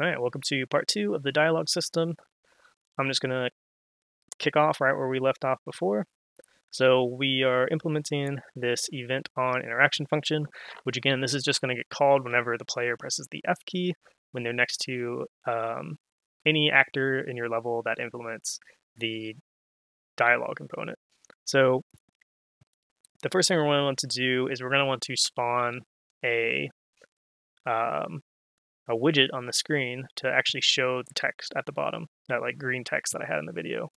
All right, welcome to part 2 of the dialogue system. I'm just going to kick off right where we left off before. So we are implementing this event on interaction function, which again, this is just going to get called whenever the player presses the F key when they're next to any actor in your level that implements the dialogue component. So the first thing we're going to want to do is we're going to want to spawn a widget on the screen to actually show the text at the bottom, that like green text that I had in the video.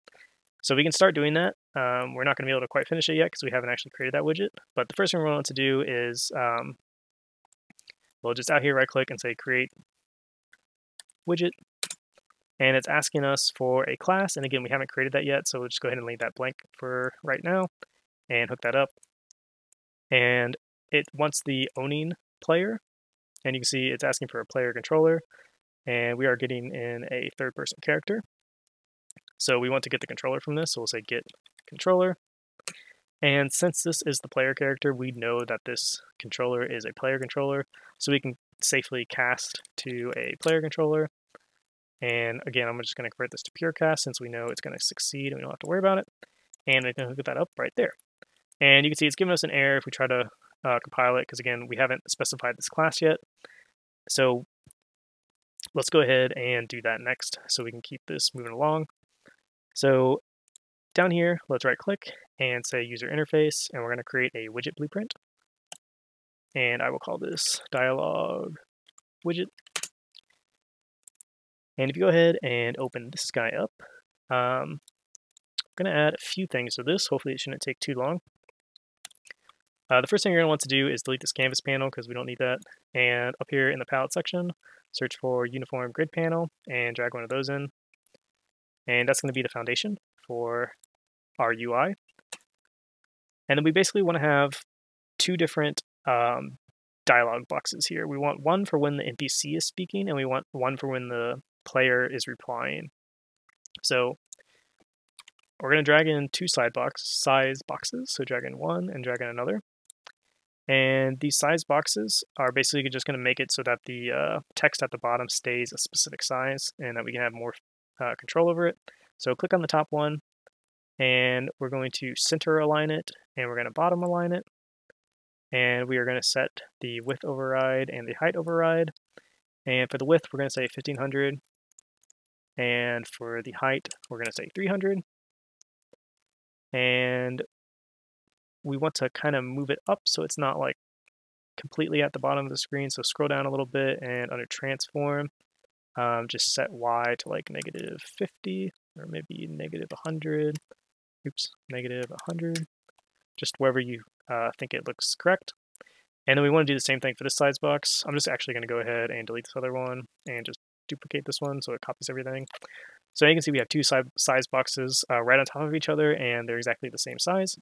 So we can start doing that. We're not going to be able to quite finish it yet because we haven't actually created that widget. But the first thing we want to do is, we'll just out here right click and say create widget. And it's asking us for a class. And again, we haven't created that yet. So we'll just go ahead and leave that blank for right now and hook that up. And it wants the owning player. And you can see it's asking for a player controller, and we are getting in a third-person character. So we want to get the controller from this, so we'll say get controller. And since this is the player character, we know that this controller is a player controller, so we can safely cast to a player controller. And again, I'm just going to convert this to pure cast since we know it's going to succeed and we don't have to worry about it. And we can hook that up right there. And you can see it's giving us an error if we try to compile it, because again, we haven't specified this class yet. So let's go ahead and do that next so we can keep this moving along. So down here, let's right click and say user interface, and we're going to create a widget blueprint. And I will call this dialog widget. And if you go ahead and open this guy up, I'm going to add a few things to this. Hopefully it shouldn't take too long. The first thing you're going to want to do is delete this canvas panel because we don't need that. And up here in the palette section, search for uniform grid panel and drag one of those in. And that's going to be the foundation for our UI. And then we basically want to have two different dialog boxes here. We want one for when the NPC is speaking, and we want one for when the player is replying. So we're going to drag in two size boxes. So drag in one and drag in another. And these size boxes are basically just going to make it so that the text at the bottom stays a specific size and that we can have more control over it. So click on the top one, and we're going to center align it, and we're going to bottom align it. And we are going to set the width override and the height override. And for the width, we're going to say 1500. And for the height, we're going to say 300. And we want to kind of move it up so it's not like completely at the bottom of the screen. So scroll down a little bit, and under transform, just set Y to like -50 or maybe -100. Oops, -100. Just wherever you think it looks correct. And then we want to do the same thing for this size box. I'm just actually going to go ahead and delete this other one and just duplicate this one so it copies everything. So you can see we have two size boxes right on top of each other, and they're exactly the same size.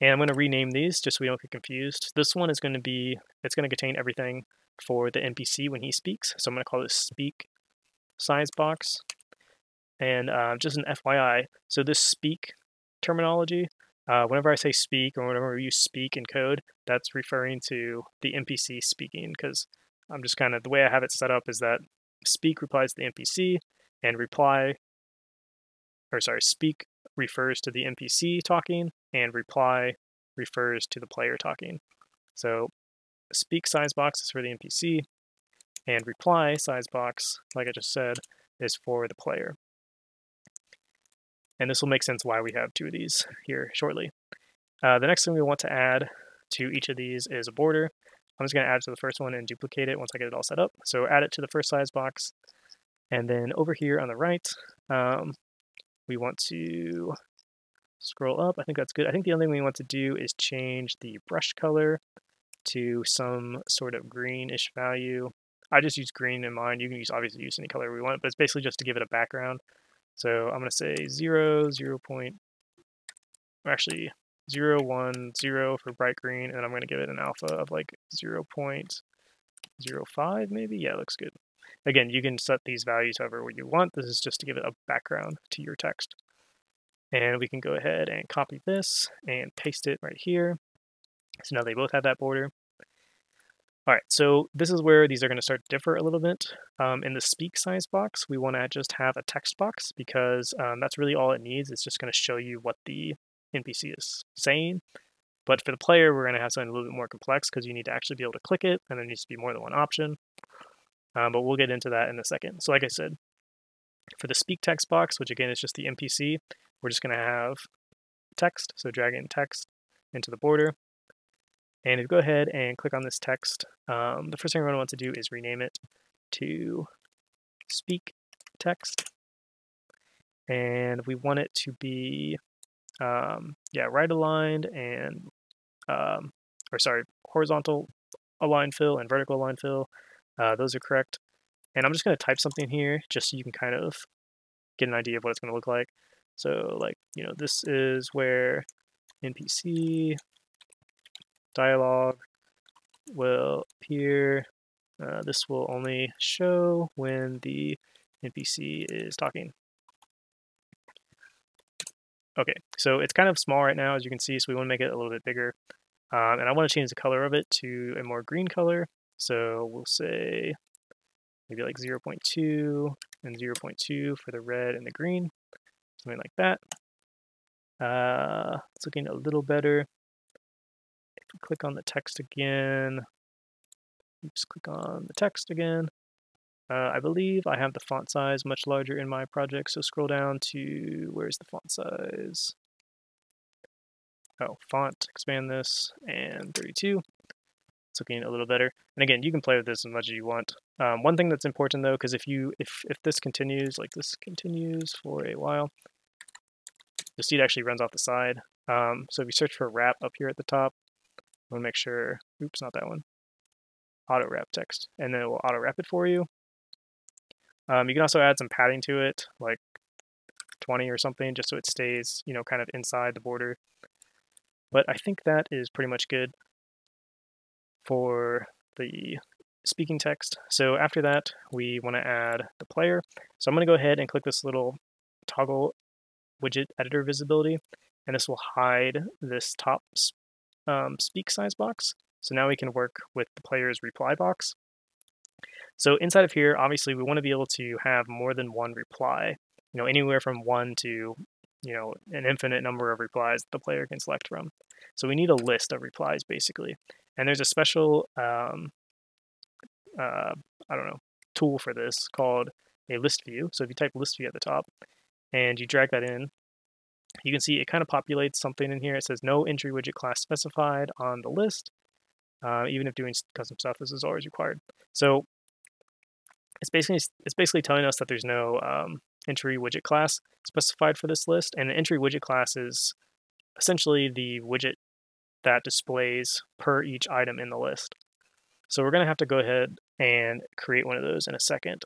And I'm going to rename these just so we don't get confused. This one is going to be, it's going to contain everything for the NPC when he speaks. So I'm going to call this speak size box. And just an FYI, so this speak terminology, whenever I say speak or whenever we use speak in code, that's referring to the NPC speaking, because I'm just kind of, the way I have it set up is that speak replies to the NPC, and speak refers to the NPC talking, and reply refers to the player talking. So speak size box is for the NPC, and reply size box, like I just said, is for the player. And this will make sense why we have two of these here shortly. The next thing we want to add to each of these is a border. I'm just going to add it to the first one and duplicate it once I get it all set up. So add it to the first size box. And then over here on the right, we want to scroll up. I think that's good. I think the only thing we want to do is change the brush color to some sort of greenish value. I just use green in mine. You can obviously use any color we want, but it's basically just to give it a background. So I'm going to say 0, 0 point, actually 0, 1, 0 for bright green, and then I'm going to give it an alpha of like 0.05 maybe. Yeah, looks good. Again, you can set these values however you want. This is just to give it a background to your text. And we can go ahead and copy this and paste it right here. So now they both have that border. All right, so this is where these are going to start to differ a little bit. In the speak size box, we want to just have a text box because that's really all it needs. It's just going to show you what the NPC is saying. But for the player, we're going to have something a little bit more complex because you need to actually be able to click it, and there needs to be more than one option. But we'll get into that in a second. So like I said, for the speak text box, which again is just the NPC, we're just going to have text. So drag in text into the border. And if you go ahead and click on this text, the first thing we're going to want to do is rename it to speak text. And we want it to be, right aligned and, horizontal align fill and vertical align fill. Those are correct. And I'm just going to type something here just so you can kind of get an idea of what it's going to look like. So like, this is where NPC dialog will appear. This will only show when the NPC is talking. Okay, so it's kind of small right now, as you can see, so we want to make it a little bit bigger. And I want to change the color of it to a more green color. So we'll say maybe like 0.2 and 0.2 for the red and the green, something like that. It's looking a little better. If we click on the text again, oops, click on the text again. I believe I have the font size much larger in my project, so scroll down to, where's the font size? Oh, font, expand this, and 32. It's looking a little better. And again, you can play with this as much as you want. One thing that's important though, because if this continues, like this continues for a while, the seed actually runs off the side. So if you search for wrap up here at the top, I want to make sure, oops, not that one, auto wrap text, and then it will auto wrap it for you. You can also add some padding to it, like 20 or something, just so it stays, kind of inside the border. But I think that is pretty much good for the speaking text. So after that, we want to add the player. So I'm going to go ahead and click this little toggle widget editor visibility, and this will hide this top speak size box. So now we can work with the player's reply box. So inside of here, obviously, we want to be able to have more than one reply, anywhere from 1 to, an infinite number of replies the player can select from. So we need a list of replies, basically. And there's a special, tool for this called a list view. So if you type list view at the top and you drag that in, you can see it kind of populates something in here. It says no entry widget class specified on the list. Even if doing custom stuff, this is always required. So it's basically telling us that there's no entry widget class specified for this list, and the entry widget class is essentially the widget that displays per each item in the list. So we're going to have to go ahead and create one of those in a second.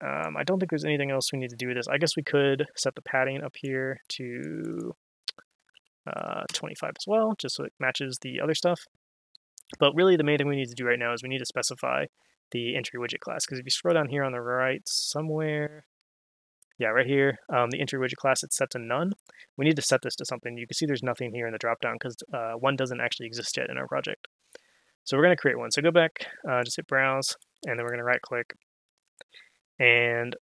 I don't think there's anything else we need to do with this. I guess we could set the padding up here to 25 as well, just so it matches the other stuff. But really the main thing we need to do right now is we need to specify the entry widget class, because if you scroll down here on the right somewhere, yeah, right here, the entry widget class, it's set to none. We need to set this to something. You can see there's nothing here in the dropdown because one doesn't actually exist yet in our project. So we're going to create one. So go back, just hit browse, and then we're going to right click, and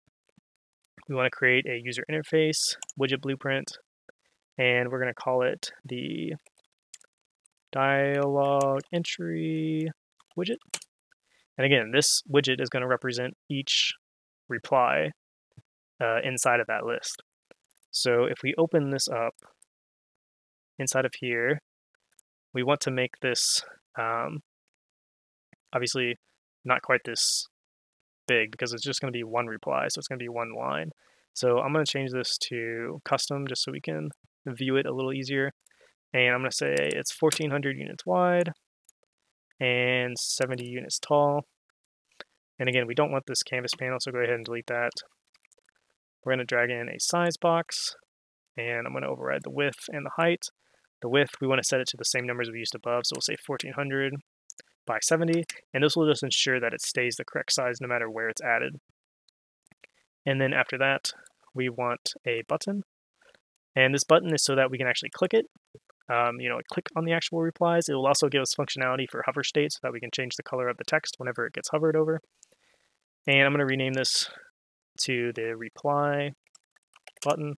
we want to create a user interface widget blueprint, and we're going to call it the dialog entry widget. And again, this widget is going to represent each reply inside of that list. So if we open this up inside of here, we want to make this obviously not quite this big because it's just going to be one reply, so it's going to be one line. So I'm going to change this to custom just so we can view it a little easier. And I'm going to say it's 1400 units wide and 70 units tall. And again, we don't want this canvas panel, so go ahead and delete that. We're going to drag in a size box, and I'm going to override the width and the height. The width, we want to set it to the same numbers we used above, so we'll say 1400 by 70, and this will just ensure that it stays the correct size no matter where it's added. And then after that, we want a button, and this button is so that we can actually click it. like click on the actual replies. It will also give us functionality for hover state so that we can change the color of the text whenever it gets hovered over. And I'm going to rename this to the reply button.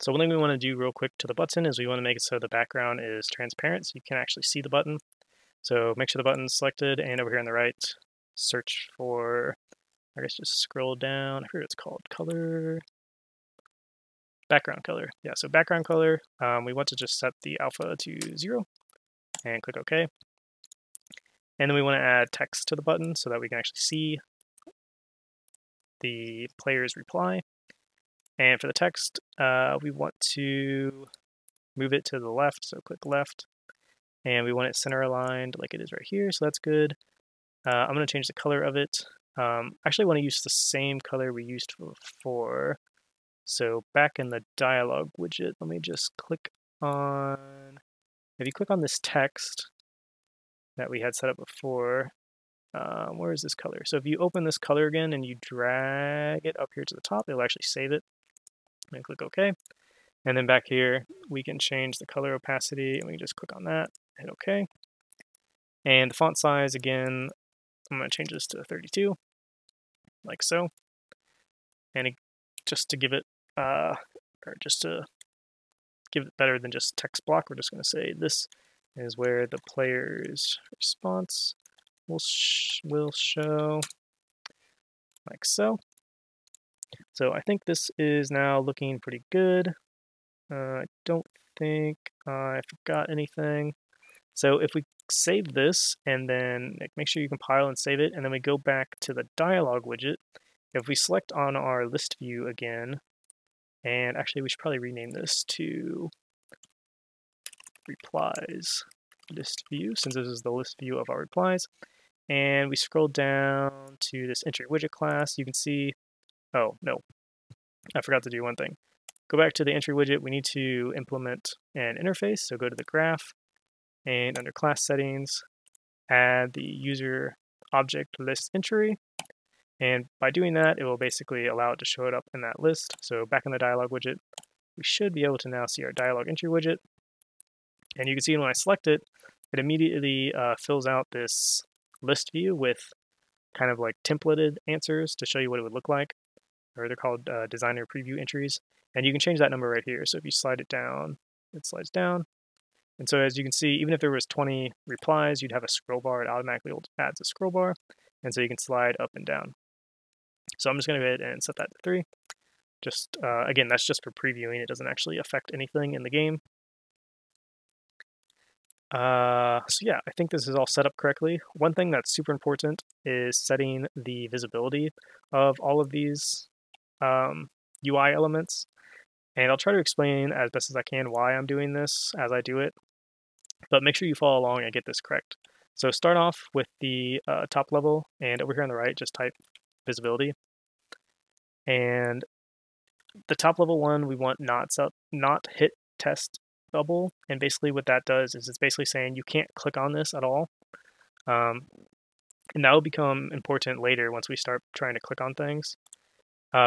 So one thing we want to do real quick to the button is we want to make it so the background is transparent so you can actually see the button. So make sure the button's selected, and over here on the right, search for, I guess just scroll down, I forget what it's called, color, background color. Yeah, so background color, we want to just set the alpha to 0 and click OK. And then we want to add text to the button so that we can actually see the player's reply. And for the text, we want to move it to the left, so click left. And we want it center aligned like it is right here, so that's good. I'm going to change the color of it. Actually, I want to use the same color we used before. So back in the dialog widget, let me just click on, if you click on this text that we had set up before, where is this color? So if you open this color again and you drag it up here to the top, it'll actually save it. And click OK. And then back here, we can change the color opacity, and we can just click on that, hit OK. And the font size, again, I'm going to change this to 32, like so. And just to give it, or just to give it better than just text block, we're just going to say this is where the player's response will show, like so. So I think this is now looking pretty good. I don't think I forgot anything. So if we save this and then make sure you compile and save it, and then we go back to the dialog widget, if we select on our list view again, and actually we should probably rename this to replies list view, since this is the list view of our replies, and we scroll down to this entry widget class, you can see, oh no, I forgot to do one thing. Go back to the entry widget, we need to implement an interface, so go to the graph, and under class settings, add the user object list entry, and by doing that, it will basically allow it to show it up in that list. So back in the dialog widget, we should be able to now see our dialog entry widget, and you can see when I select it, it immediately fills out this list view with kind of like templated answers to show you what it would look like, or they're called designer preview entries. And you can change that number right here. So if you slide it down, it slides down. And so as you can see, even if there was 20 replies, you'd have a scroll bar. It automatically adds a scroll bar. And so you can slide up and down. So I'm just going to go ahead and set that to 3. Just, again, that's just for previewing. It doesn't actually affect anything in the game. So yeah, I think this is all set up correctly. One thing that's super important is setting the visibility of all of these UI elements. And I'll try to explain as best as I can why I'm doing this as I do it. But make sure you follow along and get this correct. So start off with the top level, and over here on the right, just type visibility. And the top level one, we want not hit test bubble. And basically what that does is it's basically saying you can't click on this at all. And that will become important later once we start trying to click on things.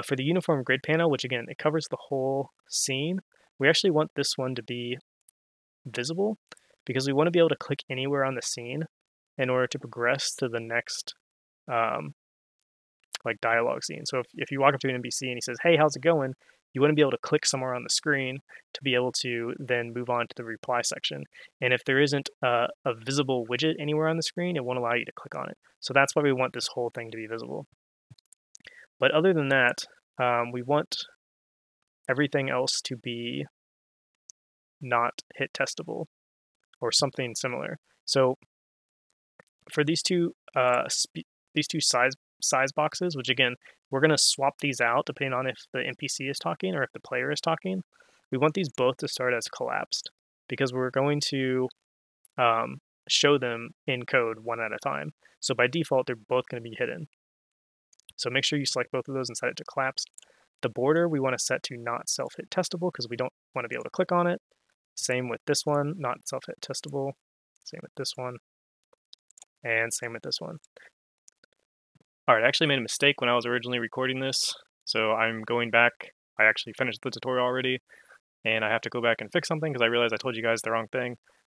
For the uniform grid panel, which again, it covers the whole scene, we actually want this one to be visible because we want to be able to click anywhere on the scene in order to progress to the next like dialogue scene. So if you walk up to an NPC and he says, "Hey, how's it going?" You want to be able to click somewhere on the screen to be able to then move on to the reply section. And if there isn't a visible widget anywhere on the screen, it won't allow you to click on it. So that's why we want this whole thing to be visible. But other than that, we want everything else to be not hit testable or something similar. So for these two size boxes, which again, we're going to swap these out depending on if the NPC is talking or if the player is talking. We want these both to start as collapsed because we're going to show them in code one at a time. So by default, they're both going to be hidden. So make sure you select both of those and set it to collapsed. The border we want to set to not self-hit testable because we don't want to be able to click on it. Same with this one, not self-hit testable. Same with this one. And same with this one. All right, I actually made a mistake when I was originally recording this. So I'm going back. I actually finished the tutorial already. and I have to go back and fix something because I realized I told you guys the wrong thing.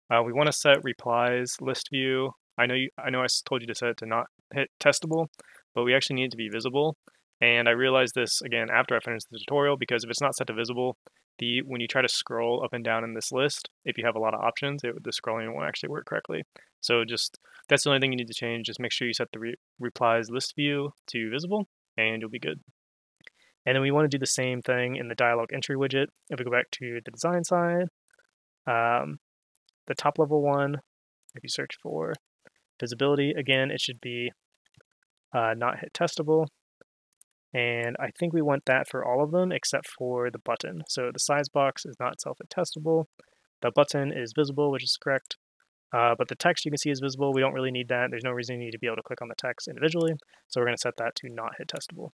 We want to set replies list view. I know I told you to set it to not hit testable, but we actually need it to be visible. And I realized this again after I finished the tutorial, because if it's not set to visible, when you try to scroll up and down in this list, if you have a lot of options, the scrolling won't actually work correctly. So that's the only thing you need to change. Just make sure you set the replies list view to visible, and you'll be good. And then we want to do the same thing in the dialog entry widget. If we go back to the design side, the top level one, if you search for visibility, again, it should be not hit testable. And I think we want that for all of them except for the button. So the size box is not self-hit testable. The button is visible, which is correct. But the text you can see is visible. We don't really need that. There's no reason you need to be able to click on the text individually. So we're going to set that to not hit testable.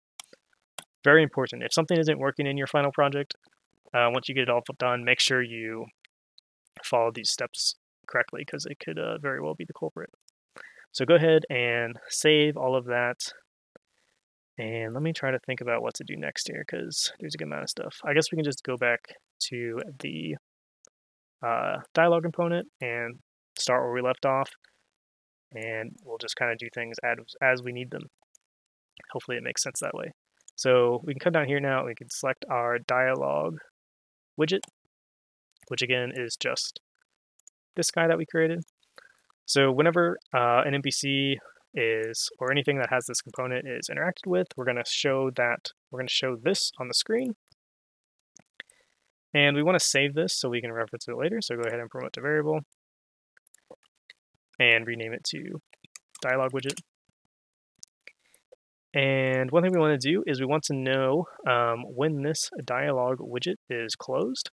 Very important. If something isn't working in your final project, once you get it all done, make sure you follow these steps correctly, because it could very well be the culprit. So go ahead and save all of that. And let me try to think about what to do next here, because there's a good amount of stuff. I guess we can just go back to the dialog component and start where we left off. And we'll just kind of do things as we need them. Hopefully it makes sense that way. So we can come down here now, and we can select our dialog widget, which again is just this guy that we created. So whenever an NPC or anything that has this component is interacted with, we're going to show this on the screen. And we want to save this so we can reference it later. So go ahead and promote to variable and rename it to dialog widget. And one thing we want to do is we want to know when this dialog widget is closed,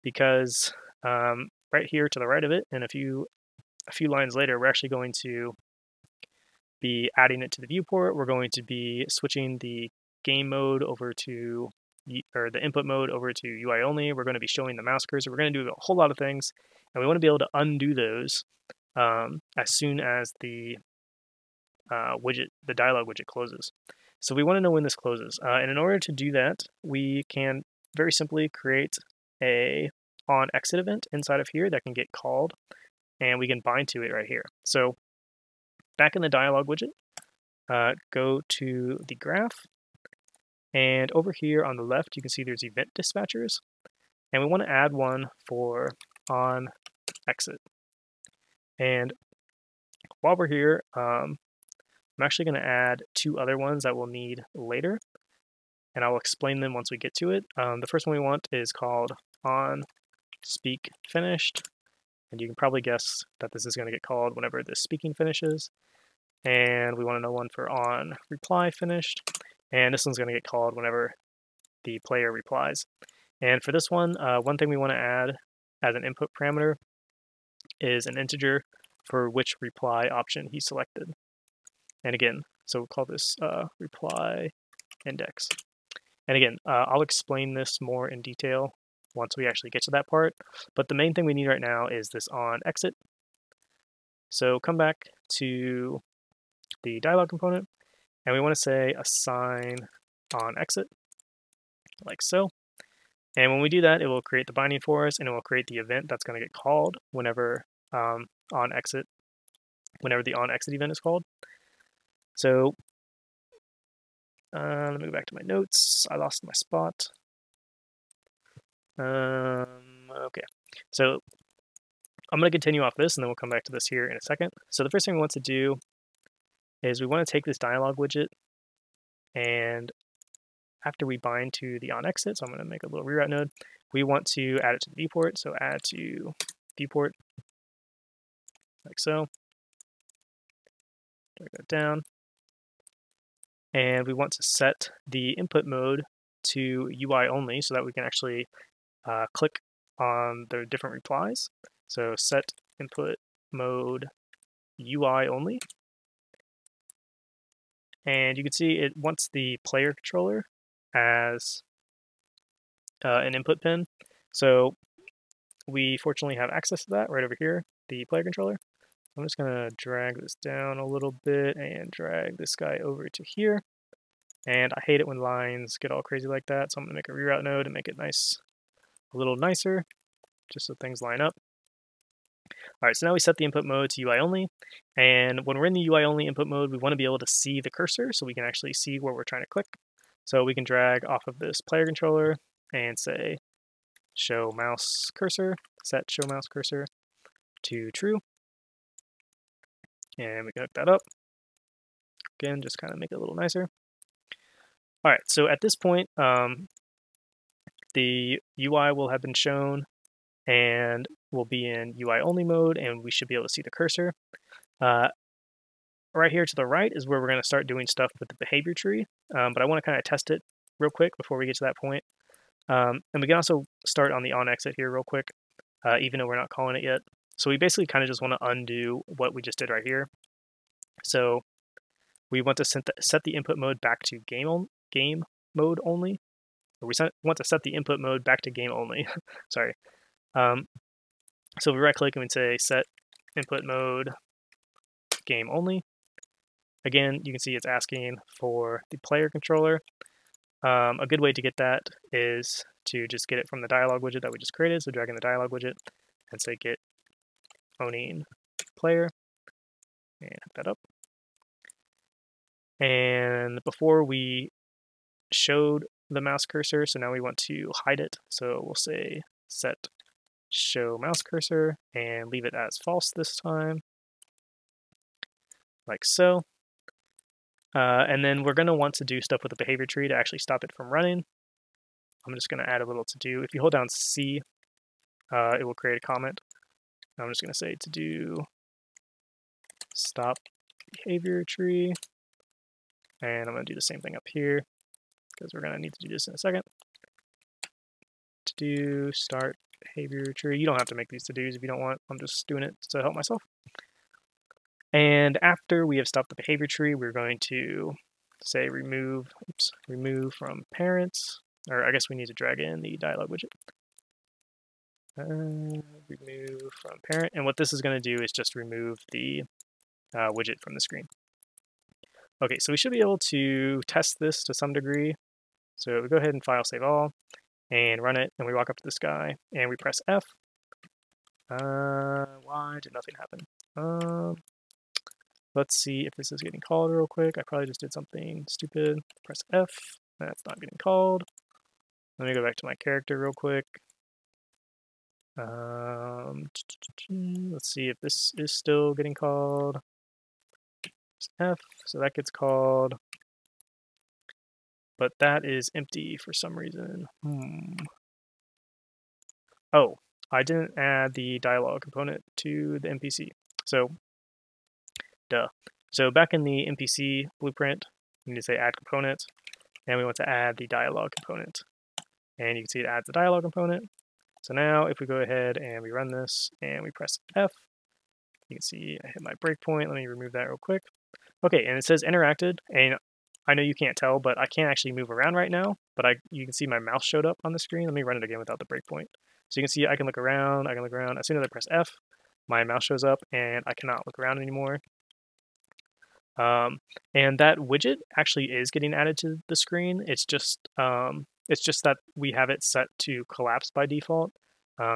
because right here to the right of it, and a few lines later, we're actually going to be adding it to the viewport. We're going to be switching the game mode over to, or the input mode over to UI only. We're going to be showing the mouse cursor. We're going to do a whole lot of things, and we want to be able to undo those as soon as the dialog widget closes. So we want to know when this closes. And in order to do that, we can very simply create a onExit event inside of here that can get called, and we can bind to it right here. So back in the dialog widget, go to the graph, and over here on the left, you can see there's event dispatchers, and we want to add one for onExit. And while we're here, I'm actually going to add two other ones that we'll need later, and I'll explain them once we get to it. The first one we want is called onSpeakFinished, and you can probably guess that this is going to get called whenever the speaking finishes. And we want to know one for onReplyFinished, and this one's going to get called whenever the player replies. And for this one, one thing we want to add as an input parameter is an integer for which reply option he selected. And again, so we'll call this reply index. And again, I'll explain this more in detail once we actually get to that part. But the main thing we need right now is this onExit. So come back to the dialog component, and we want to say assign onExit, like so. And when we do that, it will create the binding for us, and it will create the event that's going to get called whenever the onExit event is called. So let me go back to my notes. I lost my spot. Okay, so I'm going to continue off this, and then we'll come back to this here in a second. So the first thing we want to do is we want to take this dialog widget, and after we bind to the onExit, so I'm going to make a little reroute node, we want to add it to the viewport. So add to viewport, like so. Drag that down. And we want to set the input mode to UI only so that we can actually click on the different replies. So set input mode UI only. And you can see it wants the player controller as an input pin. So we fortunately have access to that right over here, the player controller. I'm just going to drag this down a little bit and drag this guy over to here. And I hate it when lines get all crazy like that, so I'm going to make a reroute node and make it nice a little nicer, just so things line up. All right, so now we set the input mode to UI only, and when we're in the UI only input mode, we want to be able to see the cursor so we can actually see where we're trying to click. So we can drag off of this player controller and say show mouse cursor, set show mouse cursor to true, and we can hook that up. Again, just kind of make it a little nicer. All right, so at this point, the UI will have been shown and we'll be in UI only mode, and we should be able to see the cursor. Right here to the right is where we're going to start doing stuff with the behavior tree, but I want to kind of test it real quick before we get to that point. And we can also start on the on exit here real quick, even though we're not calling it yet. So we basically kind of just want to undo what we just did right here. So we want to set the input mode back to game mode only. Or we want to set the input mode back to game only. Sorry. So we right click and we say set input mode game only. Again, you can see it's asking for the player controller. A good way to get that is to just get it from the dialog widget that we just created. So drag in the dialog widget and say get owning player and hook that up. And before we showed the mouse cursor, so now we want to hide it. So we'll say set show mouse cursor and leave it as false this time, like so. And then we're going to want to do stuff with the behavior tree to actually stop it from running. I'm just going to add a little to do. If you hold down C, it will create a comment. I'm just going to say to do stop behavior tree. And I'm going to do the same thing up here because we're going to need to do this in a second. To do start behavior tree. You don't have to make these to-dos if you don't want. I'm just doing it to help myself. And after we have stopped the behavior tree, we're going to say remove from parents, or I guess we need to drag in the dialog widget. Remove from parent, and what this is going to do is just remove the widget from the screen. Okay, so we should be able to test this to some degree. So we go ahead and file save all, and run it, and we walk up to this guy, and we press F. Why did nothing happen? Let's see if this is getting called real quick. I probably just did something stupid. Press F. That's not getting called. Let me go back to my character real quick. Let's see if this is still getting called. F, so that gets called. But that is empty for some reason. Oh, I didn't add the dialog component to the NPC. So, duh. So back in the NPC blueprint, we need to say add component, and we want to add the dialog component. And you can see it adds the dialog component. So now if we go ahead and we run this and we press F, you can see I hit my breakpoint. Let me remove that real quick. Okay, and it says interacted, and I know you can't tell, but I can't actually move around right now, but you can see my mouse showed up on the screen. Let me run it again without the breakpoint. So you can see I can look around, As soon as I press F, my mouse shows up, and I cannot look around anymore. And that widget actually is getting added to the screen. It's just that we have it set to collapse by default.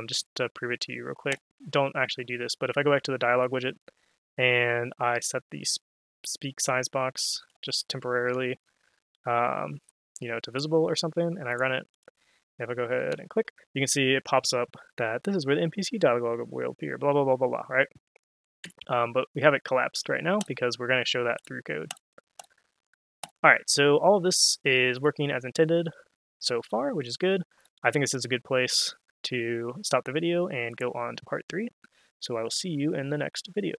Just to prove it to you real quick, don't actually do this, but if I go back to the dialog widget and I set the speak size box just temporarily, to visible or something, and I run it, if I go ahead and click, you can see it pops up that this is where the NPC dialog will appear, blah, blah, blah, blah, blah, right? But we have it collapsed right now because we're going to show that through code. All right, so all of this is working as intended so far, which is good. I think this is a good place to stop the video and go on to part 3. So I will see you in the next video.